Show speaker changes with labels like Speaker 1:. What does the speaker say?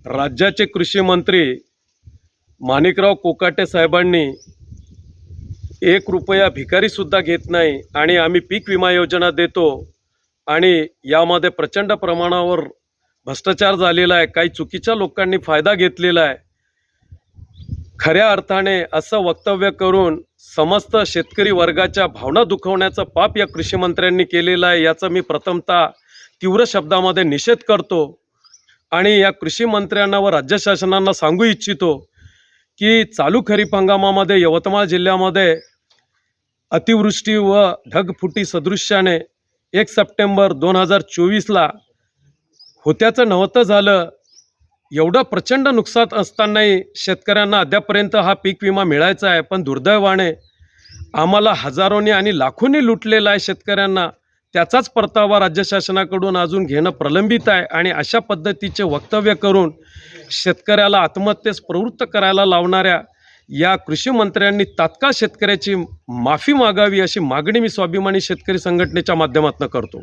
Speaker 1: राज्याचे कृषी मंत्री माणिकराव कोकाटे साहेबांनी 1 रुपया भिकारीसुद्धा घेत नाही आणि आम्ही पीक विमा योजना देतो आणि यामध्ये प्रचंड प्रमाणावर भ्रष्टाचार झालेला आहे, काही चुकीच्या लोकांनी फायदा घेतलेला आहे, खऱ्या अर्थाने असं वक्तव्य करून समस्त शेतकरी वर्गाच्या भावना दुखवण्याचं पाप या कृषी मंत्र्यांनी केलेलं आहे। याचा मी प्रथमतः तीव्र शब्दामध्ये निषेध करतो आणि या कृषी मंत्र्यांना व राज्य शासनांना सांगू इच्छितो की चालू खरीप हंगामामध्ये यवतमाळ जिल्ह्यामध्ये अतिवृष्टी व ढगफुटी सदृश्याने 1 सप्टेंबर 2024ला होत्याचं नव्हतं झालं। एवढं प्रचंड नुकसान असतानाही शेतकऱ्यांना अद्यापर्यंत हा पीक विमा मिळायचा आहे, पण दुर्दैवाने आम्हाला हजारोंनी आणि लाखोंनी लुटलेला आहे शेतकऱ्यांना। त्याचाच परतावा राज्य शासनाकडून अजून घेणं प्रलंबित आहे आणि अशा पद्धतीचे वक्तव्य करून शेतकऱ्याला आत्महत्येस प्रवृत्त करायला लावणाऱ्या या कृषी मंत्र्यांनी तात्काळ शेतकऱ्याची माफी मागावी अशी मागणी मी स्वाभिमानी शेतकरी संघटनेच्या माध्यमातून करतो।